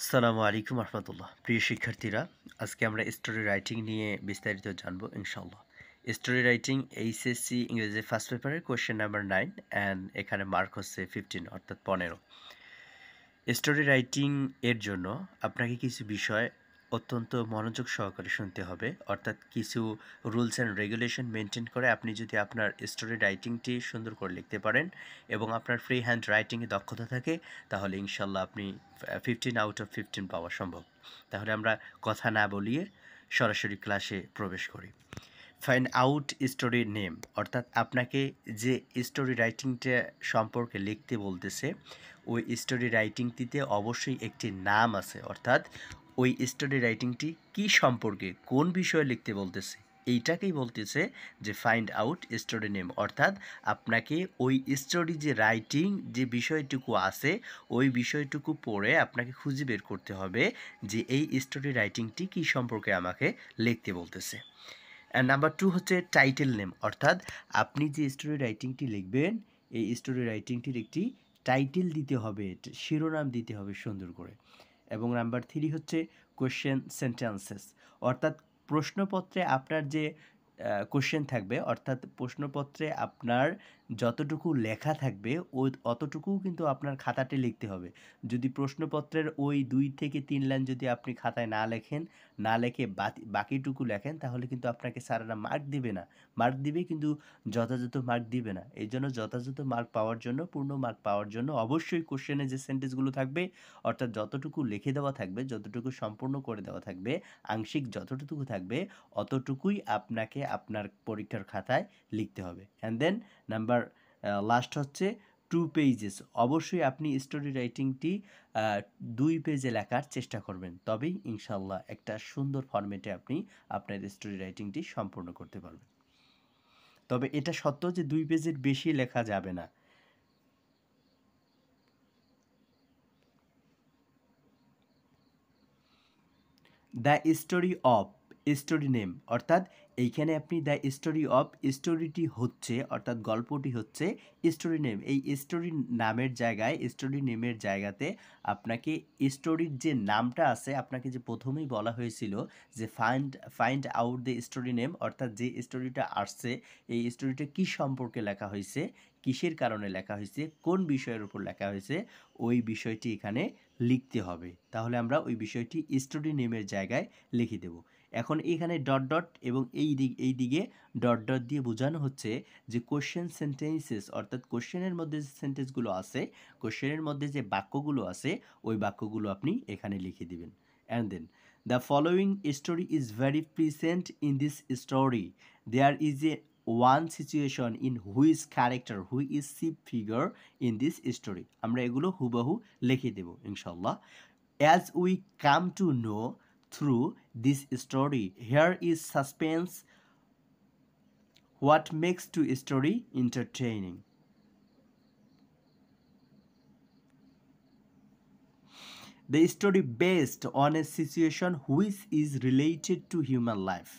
আসসালামু আলাইকুম রহমতুল্লাহ। প্রিয় শিক্ষার্থীরা, আজকে আমরা স্টোরি রাইটিং নিয়ে বিস্তারিত জানবো ইনশাল্লাহ। স্টোরি রাইটিং এইচএসসি ইংরেজি ফার্স্ট পেপারের কোয়েশ্চেন নাম্বার 9 অ্যান্ড এখানে মার্ক হচ্ছে 15 অর্থাৎ 15। স্টোরি রাইটিং এর জন্য আপনাকে কিছু বিষয় অত্যন্ত মনোযোগ সহকারে শুনতে হবে, অর্থাৎ কিছু রুলস অ্যান্ড রেগুলেশন মেনটেন করে আপনি যদি আপনার স্টোরি রাইটিংটি সুন্দর করে লিখতে পারেন এবং আপনার ফ্রি হ্যান্ড রাইটিংয়ে দক্ষতা থাকে, তাহলে ইনশাল্লাহ আপনি 15 আউট অফ 15 পাওয়া সম্ভব। তাহলে আমরা কথা না বলিয়ে সরাসরি ক্লাসে প্রবেশ করি। ফাইন্ড আউট স্টোরি নেম, অর্থাৎ আপনাকে যে স্টোরি রাইটিংটা সম্পর্কে লিখতে বলতেছে ওই স্টোরি রাইটিংটিতে অবশ্যই একটি নাম আছে, অর্থাৎ ওই স্টোরি রাইটিংটি কি সম্পর্কে কোন বিষয়ে লিখতে বলতেছে এইটাকেই বলতেছে যে ফাইন্ড আউট স্টোরি নেম। অর্থাৎ আপনাকে ওই স্টোরি যে রাইটিং যে বিষয়টুকু আছে ওই বিষয়টুকু পড়ে আপনাকে খুঁজে বের করতে হবে যে এই স্টোরি রাইটিংটি কি সম্পর্কে আমাকে লিখতে বলতেছে। অ্যান্ড নাম্বার 2 হচ্ছে টাইটেল নেম, অর্থাৎ আপনি যে স্টোরি রাইটিংটি লিখবেন এই স্টোরি রাইটিংটির একটি টাইটেল দিতে হবে, শিরোনাম দিতে হবে সুন্দর করে। এবং নাম্বার 3 হচ্ছে কোয়েশ্চেন সেন্টেন্সেস, অর্থাৎ প্রশ্নপত্রে আপনার যে কোশ্চেন থাকবে, অর্থাৎ প্রশ্নপত্রে আপনার যতটুকু লেখা থাকবে ওই অতটুকুও কিন্তু আপনার খাতাতে লিখতে হবে। যদি প্রশ্নপত্রের ওই 2 থেকে 3 লাইন যদি আপনি খাতায় না লেখেন, না লিখে বাকিটুকু লেখেন, তাহলে কিন্তু আপনাকে স্যারেরা মার্ক দিবে না। মার্ক দিবে কিন্তু যথাযথ মার্ক দিবে না। এই জন্য যথাযথ মার্ক পাওয়ার জন্য, পূর্ণ মার্ক পাওয়ার জন্য অবশ্যই কোশ্চেনে যে সেন্টেন্সগুলো থাকবে, অর্থাৎ যতটুকু লিখে দেওয়া থাকবে, যতটুকু সম্পূর্ণ করে দেওয়া থাকবে, আংশিক যতটুকু থাকবে অতটুকুই আপনাকে আপনার পরীক্ষার খাতায় লিখতে হবে। অ্যান্ড দেন নাম্বার লাস্ট হচ্ছে 2 পেজেস। অবশ্যই আপনি স্টোরি রাইটিংটি 2 পেজে লেখার চেষ্টা করবেন, তবেই ইনশাল্লাহ একটা সুন্দর ফরম্যাটে আপনি আপনার স্টোরি রাইটিংটি সম্পূর্ণ করতে পারবেন। তবে এটা সত্য যে 2 পেজের বেশি লেখা যাবে না। The story of story name, অর্থাৎ এইখানে আপনি দ্য স্টোরি অফ স্টোরিটি হচ্ছে, অর্থাৎ গল্পটি হচ্ছে স্টোরি নেম। এই স্টোরি নামের জায়গায়, স্টোরি নেমের জায়গাতে আপনাকে স্টোরির যে নামটা আছে, আপনাকে যে প্রথমেই বলা হয়েছিল যে find out the story name, অর্থাৎ যে স্টোরিটা আসছে এই স্টোরিটা কী সম্পর্কে লেখা হয়েছে, কিসের কারণে লেখা হয়েছে, কোন বিষয়ের উপর লেখা হয়েছে, ওই বিষয়টি এখানে লিখতে হবে। তাহলে আমরা ওই বিষয়টি স্টোরি নেমের জায়গায় লিখে দেব। এখন এখানে ডট ডট এবং এই দিকে ডট ডট দিয়ে বোঝানো হচ্ছে যে কোশ্চেন সেন্টেন্সেস, অর্থাৎ কোশ্চেনের মধ্যে যে সেন্টেন্সগুলো আছে, কোশ্চেনের মধ্যে যে বাক্যগুলো আছে ওই বাক্যগুলো আপনি এখানে লিখে দিবেন। And then the following story is very present in this story. There is a one situation in which character who is chief figure in this story. আমরা এগুলো হুবহু লিখে দেব ইনশাল্লাহ। As we come to know through this story, here is suspense what makes to story entertaining. The story based on a situation which is related to human life.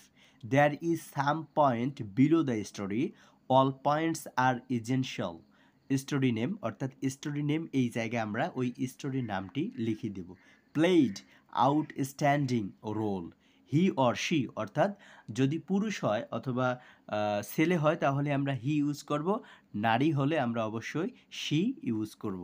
There is some point below the story. All points are essential. Story name, অর্থাৎ story name এই জায়গায় আমরা ওই story নামটি লিখে দেব। Played outstanding role he or she, অর্থাৎ যদি পুরুষ হয় অথবা ছেলে হয় তাহলে আমরা হি ইউজ করব, নারী হলে আমরা অবশ্যই শি ইউজ করব।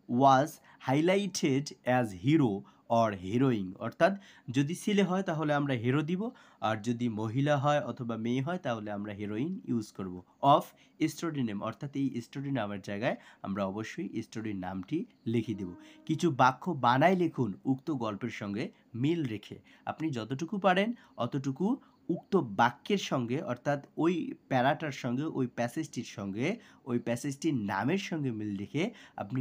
Was highlighted as hero or heroine, অর্থাৎ যদি ছেলে হয় তাহলে আমরা হিরো দিব, আর যদি মহিলা হয় অথবা মেয়ে হয় তাহলে আমরা হিরোইন ইউজ করব। অফ স্টোরি নেম, অর্থাৎ এই স্টোরি নামের জায়গায় আমরা অবশ্যই স্টোরির নামটি লিখে দেব। কিছু বাক্য বানায় লিখুন উক্ত গল্পের সঙ্গে মিল রেখে। আপনি যতটুকু পারেন অতটুকু উক্ত বাক্যের সঙ্গে, অর্থাৎ ওই প্যারাটার সঙ্গে, ওই প্যাসেজটির সঙ্গে, ওই প্যাসেজটির নামের সঙ্গে মিল রেখে আপনি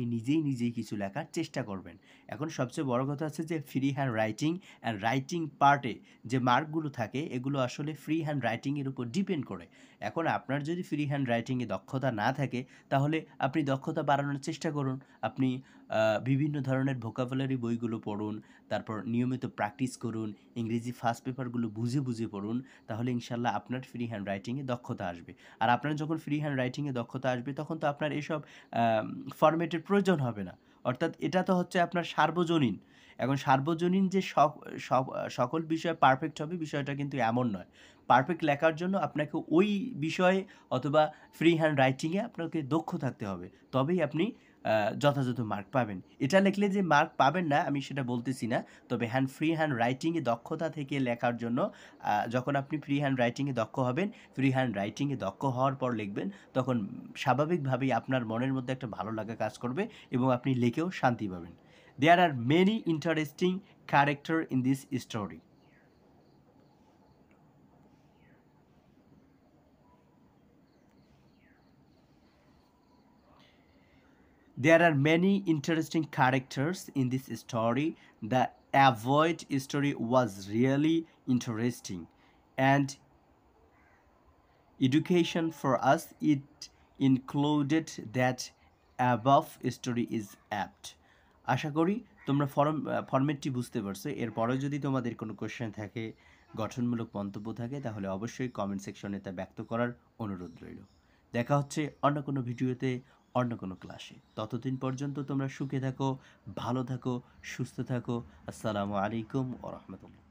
নিজেই কিছু লেখার চেষ্টা করবেন। এখন সবচেয়ে বড় কথা হচ্ছে যে free hand writing and writing পার্টে যে মার্কগুলো থাকে এগুলো আসলে ফ্রি হ্যান্ড রাইটিংয়ের উপর ডিপেন্ড করে। এখন আপনার যদি ফ্রি হ্যান্ড রাইটিংয়ে দক্ষতা না থাকে তাহলে আপনি দক্ষতা বাড়ানোর চেষ্টা করুন। আপনি বিভিন্ন ধরনের ভোকাবুলারি বইগুলো পড়ুন, তারপর নিয়মিত প্র্যাকটিস করুন, ইংরেজি ফার্স্ট পেপারগুলো বুঝে পড়ুন, তাহলে ইনশাল্লাহ আপনার ফ্রি হ্যান্ড রাইটিংয়ে দক্ষতা আসবে। আর আপনার যখন ফ্রি হ্যান্ড রাইটিংয়ে দক্ষতা আসবে তখন তো আপনার এসব ফরম্যাটের প্রয়োজন হবে না। অর্থাৎ এটা তো হচ্ছে আপনার সার্বজনীন, এখন সার্বজনীন যে সকল বিষয় পারফেক্ট হবে বিষয়টা কিন্তু এমন নয়। পারফেক্ট লেখার জন্য আপনাকে ওই বিষয়ে অথবা ফ্রি হ্যান্ড রাইটিংয়ে আপনাকে দক্ষ থাকতে হবে। তবেই আপনি যথাযথ মার্ক পাবেন। এটা লিখলে যে মার্ক পাবেন না আমি সেটা বলতেছি না। তবে ফ্রি হ্যান্ড রাইটিংয়ে দক্ষতা থেকে লেখার জন্য যখন আপনি ফ্রি হ্যান্ড রাইটিংয়ে দক্ষ হবেন, ফ্রি হ্যান্ড রাইটিংয়ে দক্ষ হওয়ার পর লিখবেন, তখন স্বাভাবিকভাবেই আপনার মনের মধ্যে একটা ভালো লাগা কাজ করবে এবং আপনি লিখেও শান্তি পাবেন। There are many interesting characters in this story. There are many interesting characters in this story. The avoid story was really interesting and education for us. It included that above story is apt. আশা করি তোমরা ফরম্যাটটি বুঝতে পারছো। এরপরেও যদি তোমাদের কোনো question থাকে, গঠনমূলক মন্তব্য থাকে, তাহলে অবশ্যই কমেন্ট সেকশনে তা ব্যক্ত করার অনুরোধ রইল। দেখা হচ্ছে অন্য কোনো ভিডিওতে, অন্য কোনো ক্লাসে। ততদিন পর্যন্ত তোমরা সুখে থাকো, ভালো থাকো, সুস্থ থাকো। আসসালামু আলাইকুম ওয়া রাহমাতুল্লাহ।